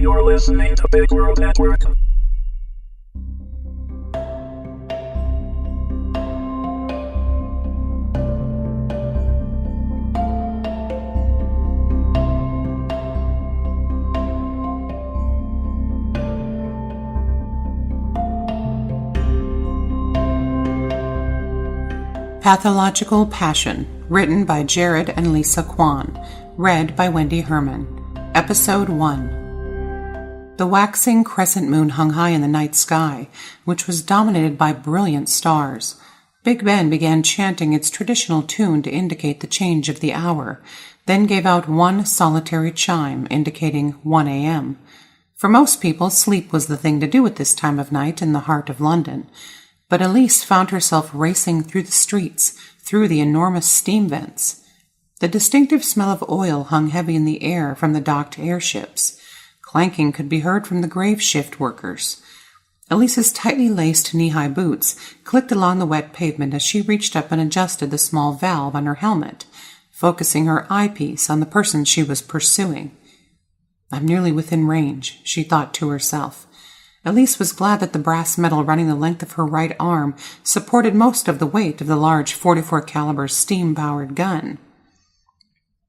You're listening to Big World Network. Pathological Passion, written by Jared and Lisa Kwan, read by Wendy Herman. Episode 1. The waxing crescent moon hung high in the night sky, which was dominated by brilliant stars. Big Ben began chanting its traditional tune to indicate the change of the hour, then gave out one solitary chime indicating 1 a.m. For most people, sleep was the thing to do at this time of night in the heart of London. But Elise found herself racing through the streets, through the enormous steam vents. The distinctive smell of oil hung heavy in the air from the docked airships. Clanking could be heard from the grave shift workers. Elise's tightly laced knee-high boots clicked along the wet pavement as she reached up and adjusted the small valve on her helmet, focusing her eyepiece on the person she was pursuing. "I'm nearly within range," she thought to herself. Elise was glad that the brass metal running the length of her right arm supported most of the weight of the large 44 caliber steam-powered gun.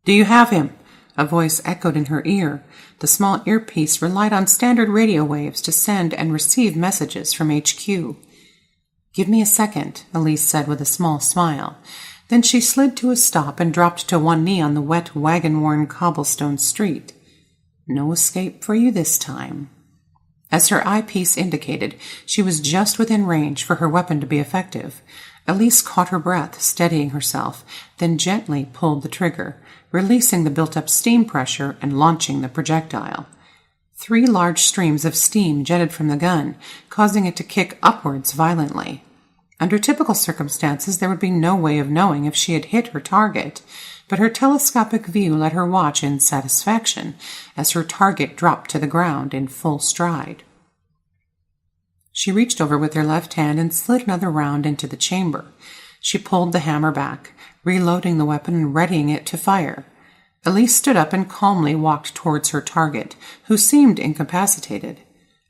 "Do you have him?" A voice echoed in her ear. The small earpiece relied on standard radio waves to send and receive messages from HQ. "Give me a second," Elise said with a small smile. Then she slid to a stop and dropped to one knee on the wet, wagon-worn cobblestone street. "No escape for you this time." As her eyepiece indicated, she was just within range for her weapon to be effective. Elise caught her breath, steadying herself, then gently pulled the trigger, releasing the built-up steam pressure and launching the projectile. 3 large streams of steam jetted from the gun, causing it to kick upwards violently. Under typical circumstances, there would be no way of knowing if she had hit her target, but her telescopic view let her watch in satisfaction as her target dropped to the ground in full stride. She reached over with her left hand and slid another round into the chamber. She pulled the hammer back, reloading the weapon and readying it to fire. Elise stood up and calmly walked towards her target, who seemed incapacitated.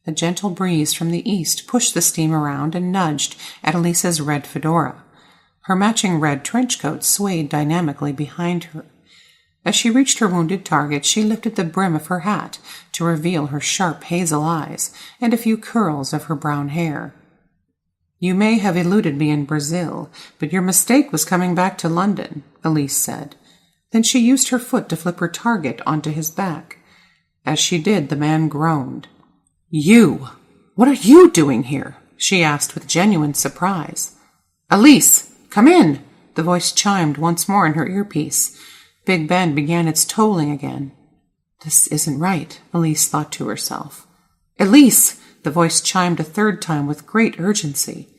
A gentle breeze from the east pushed the steam around and nudged at Elise's red fedora. Her matching red trench coat swayed dynamically behind her. As she reached her wounded target, she lifted the brim of her hat to reveal her sharp hazel eyes and a few curls of her brown hair. "You may have eluded me in Brazil, but your mistake was coming back to London," Elise said. Then she used her foot to flip her target onto his back. As she did, the man groaned. "You! What are you doing here?" she asked with genuine surprise. "Elise! Come in!" The voice chimed once more in her earpiece. Big Ben began its tolling again. "This isn't right," Elise thought to herself. "Elise!" The voice chimed a third time with great urgency.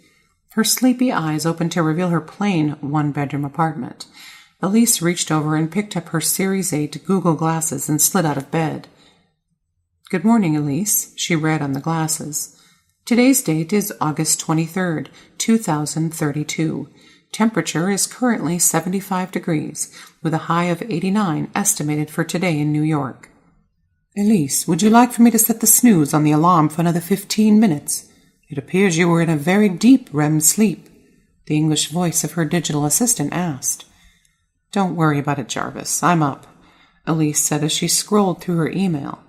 Her sleepy eyes opened to reveal her plain one-bedroom apartment. Elise reached over and picked up her Series 8 Google glasses and slid out of bed. "Good morning, Elise," she read on the glasses. "Today's date is August 23rd, 2032. Temperature is currently 75 degrees, with a high of 89 estimated for today in New York." "Elise, would you like for me to set the snooze on the alarm for another 15 minutes? It appears you were in a very deep REM sleep," the English voice of her digital assistant asked. "Don't worry about it, Jarvis. I'm up," Elise said as she scrolled through her email,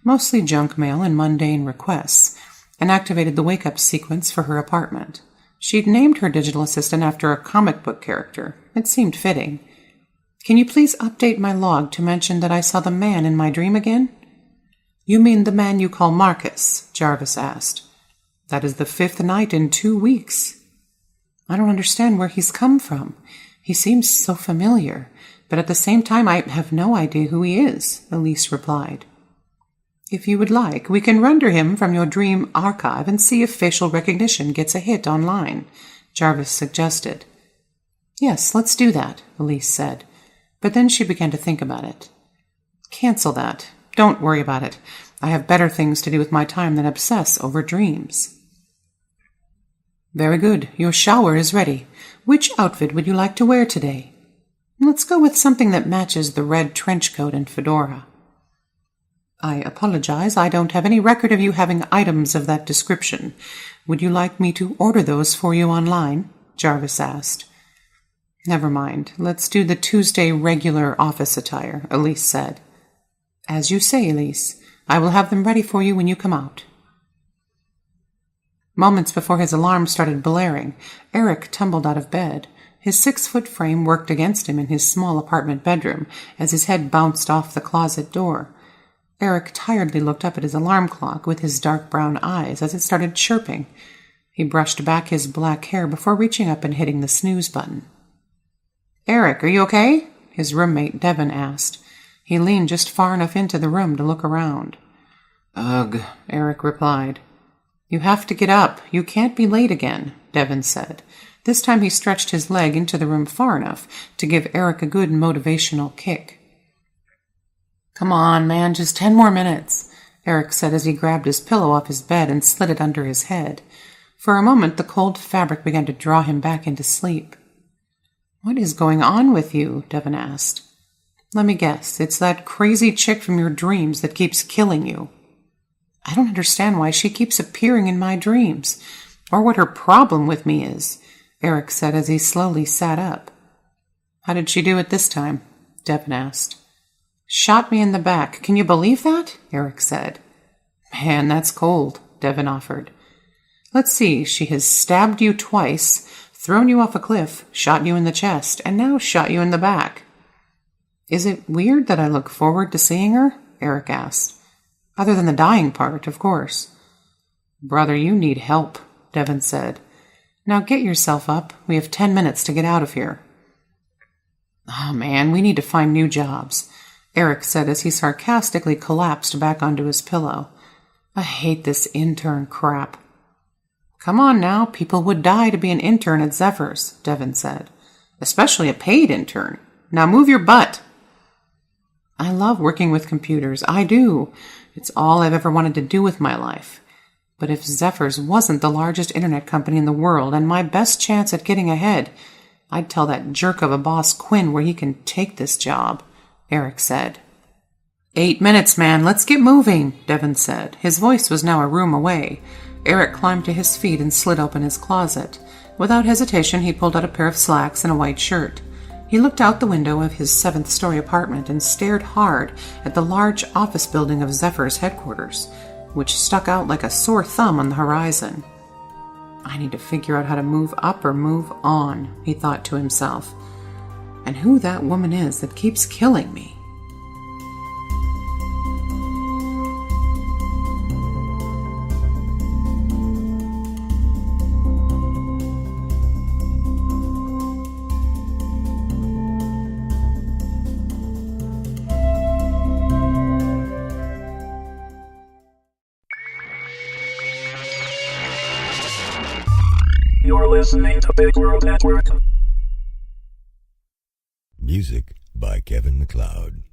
mostly junk mail and mundane requests, and activated the wake-up sequence for her apartment. She'd named her digital assistant after a comic book character. It seemed fitting. "Can you please update my log to mention that I saw the man in my dream again?" "You mean the man you call Marcus?" Jarvis asked. "That is the 5th night in 2 weeks." "I don't understand where he's come from. He seems so familiar, but at the same time I have no idea who he is," Elise replied. "If you would like, we can render him from your dream archive and see if facial recognition gets a hit online," Jarvis suggested. "Yes, let's do that," Elise said. But then she began to think about it. "Cancel that. Don't worry about it. I have better things to do with my time than obsess over dreams." "Very good. Your shower is ready. Which outfit would you like to wear today?" "Let's go with something that matches the red trench coat and fedora." I apologize. I don't have any record of you having items of that description. Would you like me to order those for you online? Jarvis asked. Never mind. Let's do the Tuesday regular office attire, Elise said. As you say, Elise. I will have them ready for you when you come out. Moments before his alarm started blaring, Eric tumbled out of bed. His 6-foot frame worked against him in his small apartment bedroom as his head bounced off the closet door. Eric tiredly looked up at his alarm clock with his dark brown eyes as it started chirping. He brushed back his black hair before reaching up and hitting the snooze button. Eric, are you okay? His roommate Devin asked. He leaned just far enough into the room to look around. Ugh, Eric replied. You have to get up. You can't be late again, Devin said. This time he stretched his leg into the room far enough to give Eric a good motivational kick. Come on, man, just 10 more minutes, Eric said as he grabbed his pillow off his bed and slid it under his head. For a moment, the cold fabric began to draw him back into sleep. What is going on with you? Devin asked. Let me guess, it's that crazy chick from your dreams that keeps killing you. I don't understand why she keeps appearing in my dreams, or what her problem with me is, Eric said as he slowly sat up. How did she do it this time? Devin asked. Shot me in the back. Can you believe that? Eric said. Man, that's cold, Devin offered. Let's see, she has stabbed you twice, thrown you off a cliff, shot you in the chest, and now shot you in the back. Is it weird that I look forward to seeing her? Eric asked. Other than the dying part, of course. Brother, you need help, Devin said. Now get yourself up. We have 10 minutes to get out of here. Oh, man, we need to find new jobs, Eric said as he sarcastically collapsed back onto his pillow. I hate this intern crap. Come on now, people would die to be an intern at Zeffers, Devin said. Especially a paid intern. Now move your butt. I love working with computers. I do. It's all I've ever wanted to do with my life. But if Zeffers wasn't the largest internet company in the world and my best chance at getting ahead, I'd tell that jerk of a boss Quinn where he can take this job, Eric said. 8 minutes, man. Let's get moving, Devin said. His voice was now a room away. Eric climbed to his feet and slid open his closet. Without hesitation, he pulled out a pair of slacks and a white shirt. He looked out the window of his 7th-story apartment and stared hard at the large office building of Zeffers headquarters, which stuck out like a sore thumb on the horizon. I need to figure out how to move up or move on, he thought to himself. And who that woman is that keeps killing me. You're listening to Big World Network. Music by Kevin MacLeod.